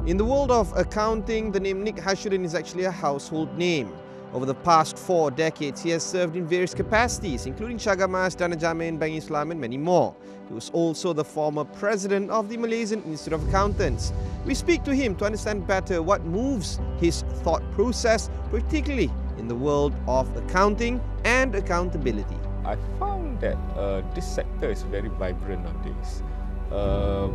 In the world of accounting, the name Nik Hasyudeen is actually a household name. Over the past 4 decades, he has served in various capacities, including Syagamas, Dana Jamin, Bank Islam and many more. He was also the former president of the Malaysian Institute of Accountants. We speak to him to understand better what moves his thought process, particularly in the world of accounting and accountability. I found that this sector is very vibrant nowadays.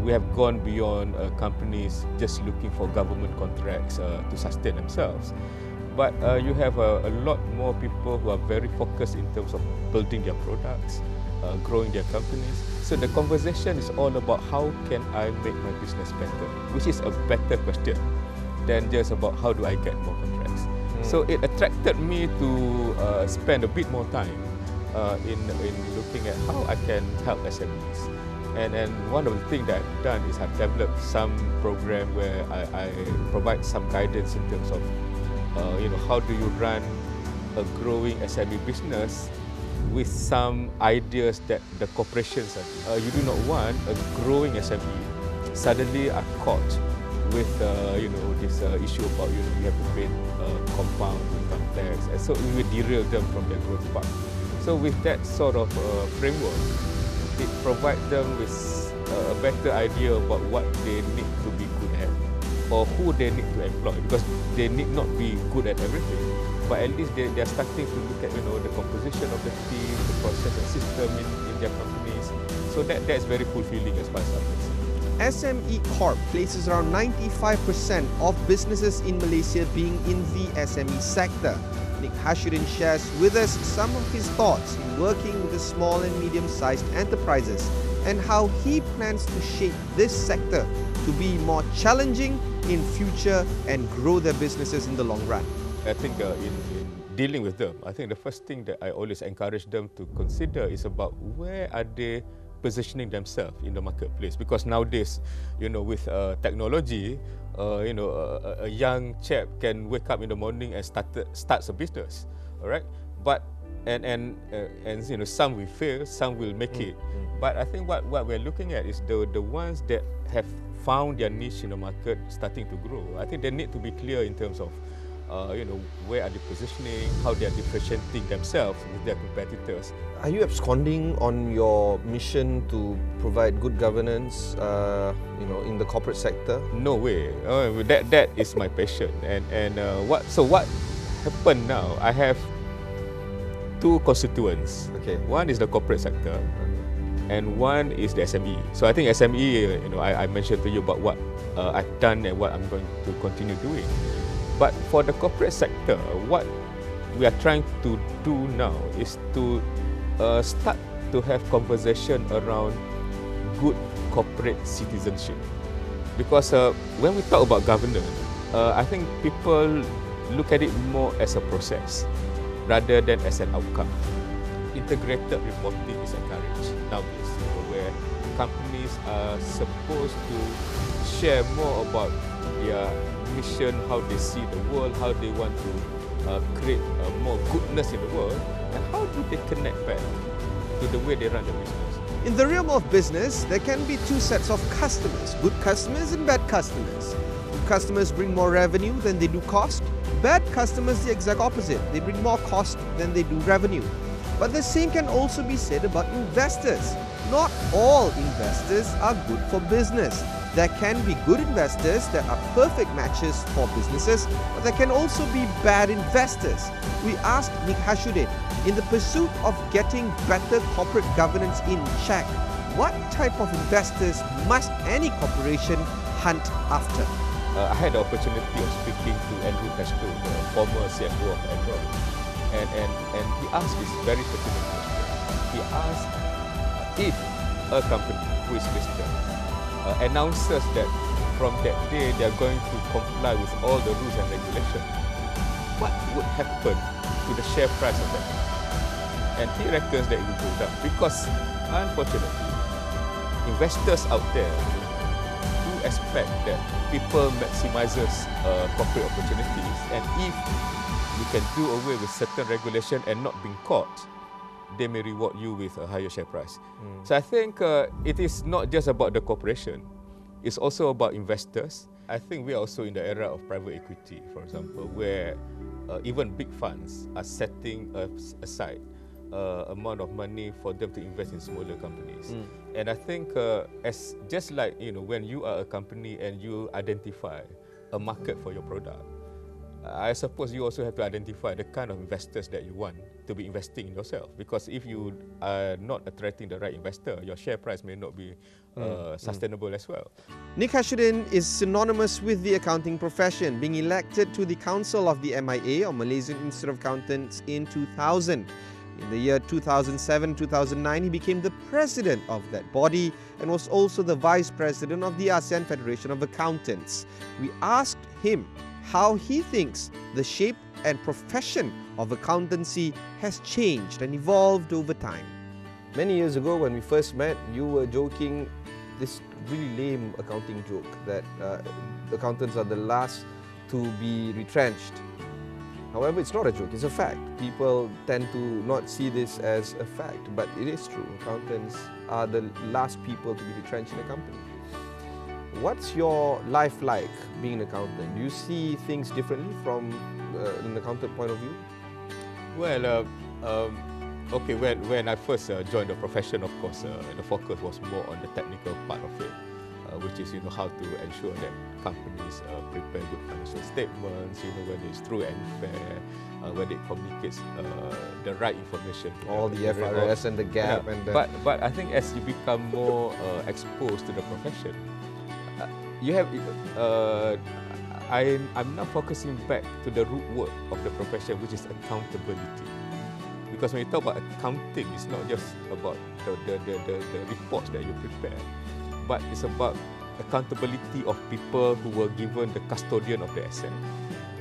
We have gone beyond companies just looking for government contracts to sustain themselves. But you have a lot more people who are very focused in terms of building their products, growing their companies. So the conversation is all about how can I make my business better, which is a better question than just about how do I get more contracts. So it attracted me to spend a bit more time in looking at how I can help SMEs. And one of the things that I've done is I've developed some program where I provide some guidance in terms of how do you run a growing SME business with some ideas that the corporations are doing. You do not want a growing SME suddenly are caught with this issue about you have to pay compound income tax, and so it will derail them from their growth path. So with that sort of framework, it provides them with a better idea about what they need to be good at or who they need to employ, because they need not be good at everything, but at least they are starting to look at the composition of the team, the process and system in their companies. So that's very fulfilling as far as I'm concerned. SME Corp places around 95% of businesses in Malaysia being in the SME sector. Nik Hasyudeen shares with us some of his thoughts in working with the small and medium-sized enterprises and how he plans to shape this sector to be more challenging in future and grow their businesses in the long run. I think in dealing with them, I think the first thing that I always encourage them to consider is about where are they positioning themselves in the marketplace, because nowadays, with technology, a young chap can wake up in the morning and starts a business, all right? But and some will fail, some will make it. But I think what we're looking at is the ones that have found their niche in the market starting to grow. I think they need to be clear in terms of where are they positioning, how they are differentiating themselves with their competitors. Are you absconding on your mission to provide good governance, in the corporate sector? No way. That is my passion. And what happened now? I have 2 constituents. Okay. One is the corporate sector, and one is the SME. So I think SME, I mentioned to you about what I've done and what I'm going to continue doing. But for the corporate sector, what we are trying to do now is to start to have conversation around good corporate citizenship. Because when we talk about governance, I think people look at it more as a process rather than as an outcome. Integrated reporting is encouraged nowadays, where companies are supposed to share more about their mission, how they see the world, how they want to create more goodness in the world, and how do they connect back to the way they run the business. In the realm of business, there can be 2 sets of customers, good customers and bad customers. Good customers bring more revenue than they do cost. Bad customers, the exact opposite. They bring more cost than they do revenue. But the same can also be said about investors. Not all investors are good for business. There can be good investors that are perfect matches for businesses, but there can also be bad investors. We asked Nik Hasyudeen, in the pursuit of getting better corporate governance in check, what type of investors must any corporation hunt after? I had the opportunity of speaking to Astro, the former CFO of Astro, and he asked this very pertinent question. He asked if a company who is listed announces that from that day they are going to comply with all the rules and regulations, what would happen to the share price of that? And he reckons that it will go down because, unfortunately, investors out there do expect that people maximizes corporate opportunities, and if you can do away with certain regulation and not being caught, they may reward you with a higher share price. So I think it is not just about the corporation, it's also about investors. I think we are also in the era of private equity, for example, where even big funds are setting aside amount of money for them to invest in smaller companies. And I think as just like when you are a company and you identify a market for your product, I suppose you also have to identify the kind of investors that you want to be investing in yourself. Because if you are not attracting the right investor, your share price may not be sustainable as well. Nik Hasyudeen is synonymous with the accounting profession, being elected to the Council of the MIA, or Malaysian Institute of Accountants, in 2000. In the year 2007-2009, he became the president of that body and was also the vice president of the ASEAN Federation of Accountants. We asked him how he thinks the shape and profession of accountancy has changed and evolved over time. Many years ago when we first met, you were joking this really lame accounting joke that accountants are the last to be retrenched. However, it's not a joke, it's a fact. People tend to not see this as a fact, but it is true. Accountants are the last people to be retrenched in a company. What's your life like being an accountant? Do you see things differently from an accountant point of view? Well, okay, when I first joined the profession, of course, the focus was more on the technical part of it, which is how to ensure that companies prepare good financial statements, whether it's true and fair, whether it communicates the right information. All the FRS and the gap. Yeah, and the... But I think as you become more exposed to the profession, you have. I'm now focusing back to the root word of the profession, which is accountability. Because when you talk about accounting, it's not just about the reports that you prepare, but it's about accountability of people who were given the custodian of the asset,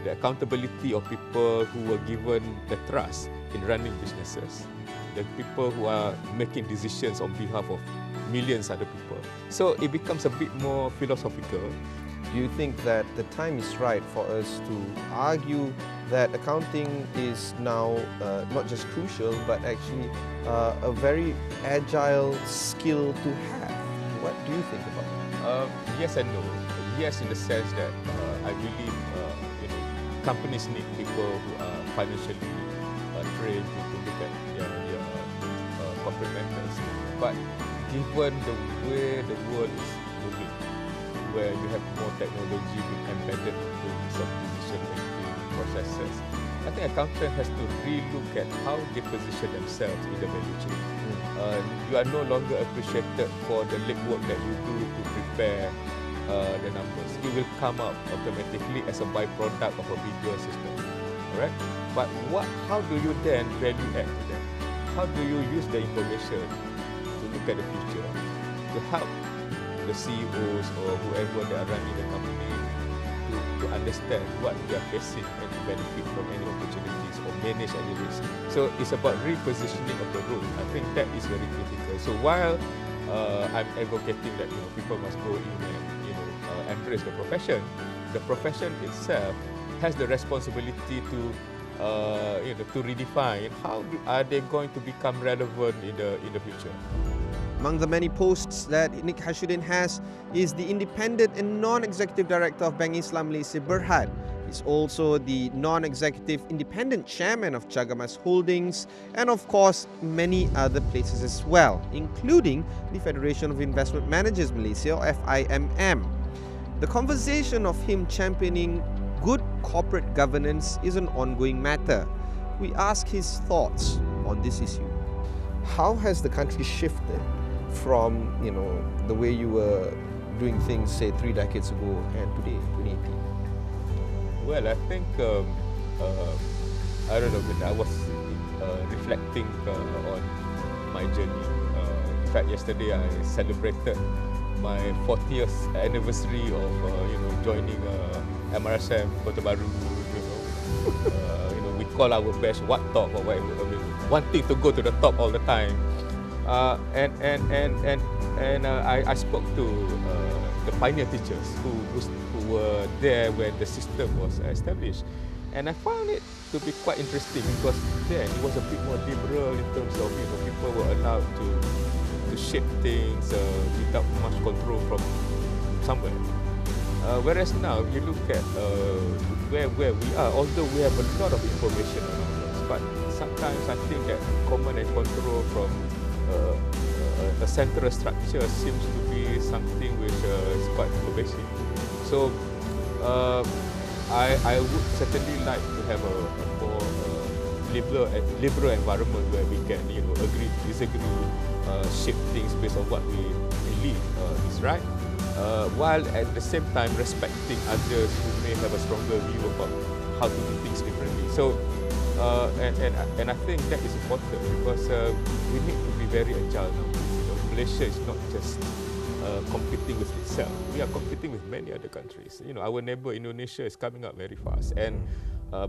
the accountability of people who were given the trust in running businesses, the people who are making decisions on behalf of millions other people. So it becomes a bit more philosophical. Do you think that the time is right for us to argue that accounting is now not just crucial, but actually a very agile skill to have? What do you think about that? Yes and no. Yes, in the sense that I believe companies need people who are financially trained to look at their corporate matters. But given the way the world is moving, where you have more technology being embedded into some decision-making processes, I think accountant has to relook at how they position themselves in the value chain. You are no longer appreciated for the legwork that you do to prepare the numbers. It will come out automatically as a byproduct of a bigger system. Alright? But how do you then value add to them? How do you use the information to look at the future, to help the CEOs or whoever that are running the company to understand what they are facing and to benefit from any opportunities or manage any risk. So it's about repositioning of the role. I think that is very critical. So while I'm advocating that people must go in and embrace the profession itself has the responsibility to redefine how are they going to become relevant in the future. Among the many posts that Nik Hasyudeen has is the independent and non-executive director of Bank Islam Malaysia Berhad. He's also the non-executive independent chairman of Chagamas Holdings and of course many other places as well, including the Federation of Investment Managers Malaysia, or FIMM. The conversation of him championing good corporate governance is an ongoing matter. We ask his thoughts on this issue. How has the country shifted from the way you were doing things, say, 3 decades ago and today, 2018? Well, I think I don't know, but I was reflecting on my journey. In fact, yesterday I celebrated my 40th anniversary of joining MRSM Kota Baru. We call our batch What Top or whatever. I mean, wanting to go to the top all the time. I spoke to the pioneer teachers who were there when the system was established, and I found it to be quite interesting because then it was a bit more liberal in terms of people were allowed to shape things without much control from somewhere. Whereas now, if you look at where we are, although we have a lot of information around us, but sometimes I think that command and control from a central structure seems to be something which is quite pervasive. So I would certainly like to have a more liberal environment where we can, agree, disagree, shape things based on what we believe is right, while at the same time respecting others who may have a stronger view about how to do things differently. So, and I think that is important because we need to be very agile now. Malaysia is not just competing with itself. We are competing with many other countries. Our neighbour Indonesia is coming up very fast, and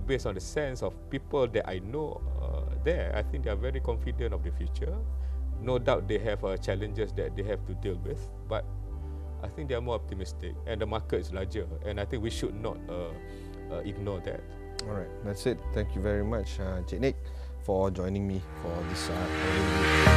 based on the sense of people that I know there, I think they are very confident of the future. No doubt they have challenges that they have to deal with, but I think they are more optimistic, and the market is larger, and I think we should not ignore that. All right, that's it. Thank you very much, Nik, for joining me for this interview.